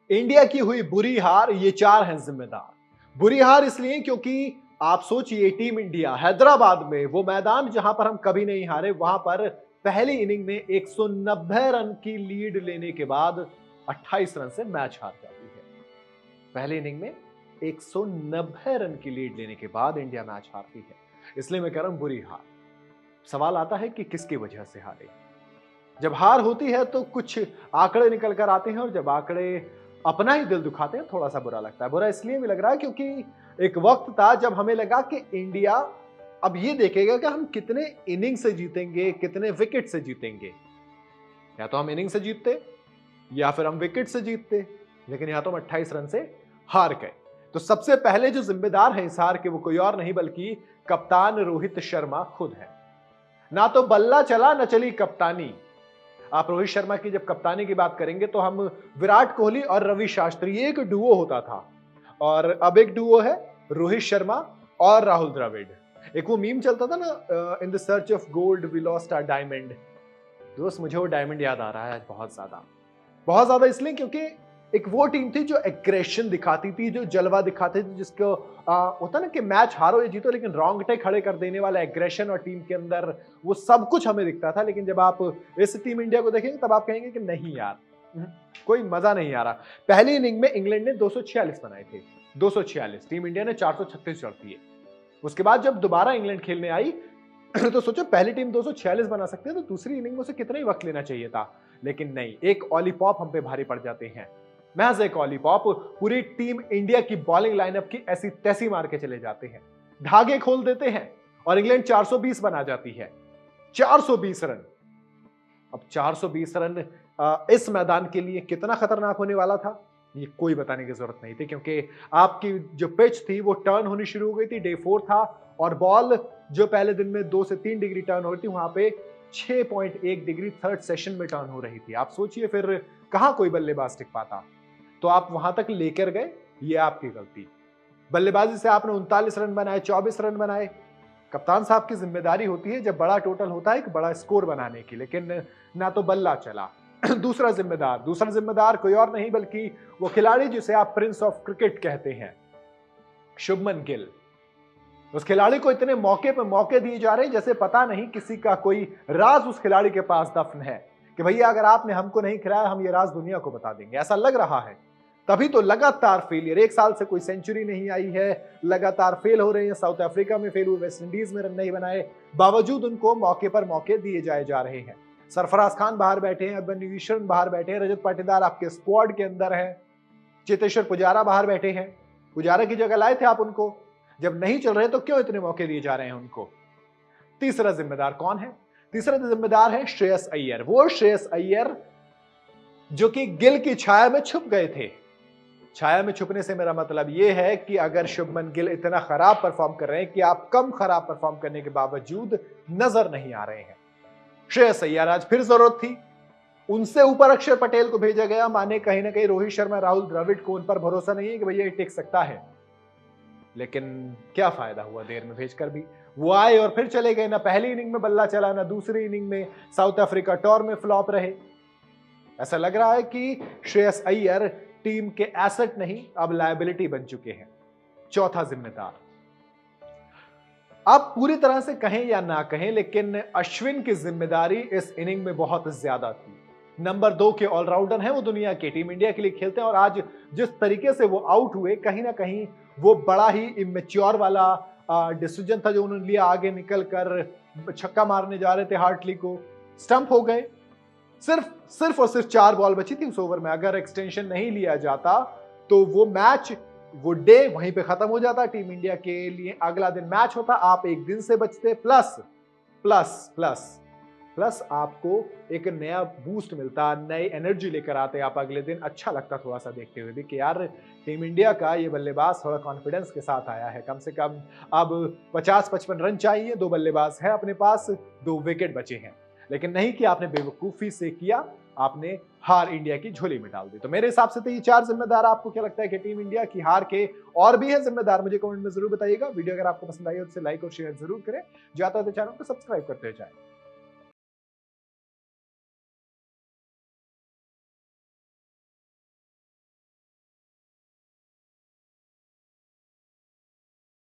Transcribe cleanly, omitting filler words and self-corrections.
India की हुई बुरी हार, ये चार हैं जिम्मेदार। बुरी हार इसलिए क्योंकि आप सोचिए, टीम इंडिया हैदराबाद में, वो मैदान जहां पर हम कभी नहीं हारे, वहां पर पहली इनिंग में 190 रन की लीड लेने के बाद 28 रन से मैच हार जाती है। पहली इनिंग में 190 रन की लीड लेने के बाद इंडिया मैच हारती है। इसलिए मैं कह रहा हूं बुरी हार। सवाल आता है कि किसकी वजह से हारे। जब हार होती है तो कुछ आंकड़े निकल कर आते हैं, और जब आंकड़े अपना ही दिल दुखाते हैं, थोड़ा सा बुरा लगता है। बुरा इसलिए भी लग रहा है क्योंकि एक वक्त था जब हमें लगा कि इंडिया अब ये देखेगा कि हम कितने इनिंग से जीतेंगे, कितने विकेट से जीतेंगे। या तो हम इनिंग से जीतते या फिर हम विकेट से जीतते, लेकिन या तो हम 28 रन से हार गए। तो सबसे पहले जो जिम्मेदार है इस हार के, वो कोई और नहीं बल्कि कप्तान रोहित शर्मा खुद है। ना तो बल्ला चला, न चली कप्तानी। आप रोहित शर्मा की जब कप्तानी की बात करेंगे तो हम विराट कोहली और रवि शास्त्री, ये एक डुओ होता था, और अब एक डुओ है रोहित शर्मा और राहुल द्रविड़। एक वो मीम चलता था ना, in the search of gold we lost our diamond. दोस्त, मुझे वो डायमंड याद आ रहा है आज बहुत ज्यादा इसलिए क्योंकि एक वो टीम थी जो एग्रेशन दिखाती थी, जो जलवा दिखाती थी, जिसको होता ना कि मैच हारो या जीतो लेकिन रोंगटे खड़े कर देने वाला एग्रेशन, और टीम के अंदर वो सब कुछ हमें दिखता था। लेकिन जब आप इस टीम इंडिया को देखेंगे तब आप कहेंगे कि नहीं यार, कोई मजा नहीं आ रहा। पहली इनिंग में इंग्लैंड ने 246 बनाए थे, 246, टीम इंडिया ने 436 जड़ दिए। उसके बाद जब दोबारा इंग्लैंड खेलने आई तो सोचो, पहली टीम 246 बना सकते हैं तो दूसरी इनिंग में उसे कितना ही वक्त लेना चाहिए था। लेकिन नहीं, एक ऑलीपॉप हम पे भारी पड़ जाते हैं, महज एक ऑलीपॉप। पूरी टीम इंडिया की बॉलिंग लाइनअप की ऐसी तैसी मार के चले जाते हैं, धागे खोल देते हैं, और इंग्लैंड 420 बना जाती है। 420 रन। अब 420 रन इस मैदान के लिए कितना खतरनाक होने वाला था, ये कोई बताने की जरूरत नहीं थी, क्योंकि आपकी जो पिच थी वो टर्न होनी शुरू हो गई थी। डे 4 था, और बॉल जो पहले दिन में 2 से 3 डिग्री टर्न हो रही थी, वहां पे 6.1 डिग्री थर्ड सेशन में टर्न हो रही थी। आप सोचिए फिर कहां कोई बल्लेबाज टिक पाता। तो आप वहां तक लेकर गए, ये आपकी गलती। बल्लेबाजी से आपने 39 रन बनाए, 24 रन बनाए। कप्तान साहब की जिम्मेदारी होती है जब बड़ा टोटल होता है एक बड़ा स्कोर बनाने की, लेकिन ना तो बल्ला चला। दूसरा जिम्मेदार कोई और नहीं बल्कि वो खिलाड़ी जिसे आप प्रिंस ऑफ क्रिकेट कहते हैं, शुभमन गिल। उस खिलाड़ी को इतने मौके पे मौके दिए जा रहे हैं जैसे पता नहीं किसी का कोई राज उस खिलाड़ी के पास दफन है, कि भैया अगर आपने हमको नहीं खिलाया हम ये राज दुनिया को बता देंगे, ऐसा लग रहा है। तभी तो लगातार फेलियर, एक साल से कोई सेंचुरी नहीं आई है, लगातार फेल हो रहे हैं। साउथ अफ्रीका में फेल हुए, वेस्ट इंडीज में रन नहीं बनाए, बावजूद उनको मौके पर मौके दिए जाए जा रहे हैं। सरफराज खान बाहर बैठे हैं, अभिमन्यु ईश्वर बाहर बैठे हैं, रजत पाटीदार आपके स्क्वाड के अंदर है, चेतेश्वर पुजारा बाहर बैठे हैं। पुजारा की जगह लाए थे आप उनको, जब नहीं चल रहे तो क्यों इतने मौके दिए जा रहे हैं उनको। तीसरा जिम्मेदार कौन है? तीसरा जिम्मेदार है श्रेयस अय्यर। वो श्रेयस अय्यर जो कि गिल की छाया में छुप गए थे। छाया में छुपने से मेरा मतलब यह है कि अगर शुभमन गिल इतना खराब परफॉर्म कर रहे हैं कि आप कम खराब परफॉर्म करने के बावजूद नजर नहीं आ रहे हैं। श्रेयस अय्यर आज फिर जरूरत थी, उनसे ऊपर अक्षर पटेल को भेजा गया, माने कहीं ना कहीं रोहित शर्मा, राहुल द्रविड़ को उन पर भरोसा नहीं है कि भैया ये टिक सकता है। लेकिन क्या फायदा हुआ देर में भेजकर भी। वो आए और फिर चले गए, ना पहली इनिंग में बल्ला चला, ना दूसरी इनिंग में। साउथ अफ्रीका टूर में फ्लॉप रहे। ऐसा लग रहा है कि श्रेयस अय्यर टीम के एसेट नहीं, अब लायबिलिटी बन चुके हैं। चौथा जिम्मेदार, आप पूरी तरह से कहें या ना कहें, लेकिन अश्विन की जिम्मेदारी इस इनिंग में बहुत ज्यादा थी। नंबर 2 के ऑलराउंडर हैं वो, दुनिया के टीम इंडिया के लिए खेलते हैं, और आज जिस तरीके से वो आउट हुए, कहीं ना कहीं वो बड़ा ही इमेच्योर वाला डिसीजन था जो उन्होंने लिया। आगे निकल कर छक्का मारने जा रहे थे, हार्टली को स्टंप हो गए। सिर्फ और सिर्फ 4 बॉल बची थी उस ओवर में। अगर एक्सटेंशन नहीं लिया जाता तो वो मैच, वो डे वहीं पे खत्म हो जाता। टीम इंडिया के लिए अगला दिन मैच होता, आप एक दिन से बचते, प्लस प्लस प्लस प्लस आपको एक नया बूस्ट मिलता, नई एनर्जी लेकर आते आप अगले दिन। अच्छा लगता थोड़ा सा देखते हुए भी कि यार टीम इंडिया का ये बल्लेबाज थोड़ा कॉन्फिडेंस के साथ आया है। कम से कम अब 50-55 रन चाहिए, 2 बल्लेबाज है अपने पास, 2 विकेट बचे हैं। लेकिन नहीं कि आपने बेवकूफी से किया, आपने हार इंडिया की झोली में डाल दी। तो मेरे हिसाब से तो ये 4 जिम्मेदार। आपको क्या लगता है कि टीम इंडिया की हार के और भी है जिम्मेदार? मुझे कमेंट में जरूर बताइएगा। वीडियो अगर आपको पसंद आई हो तो लाइक और शेयर जरूर करें। जाता है तो चैनल को सब्सक्राइब करते जाए।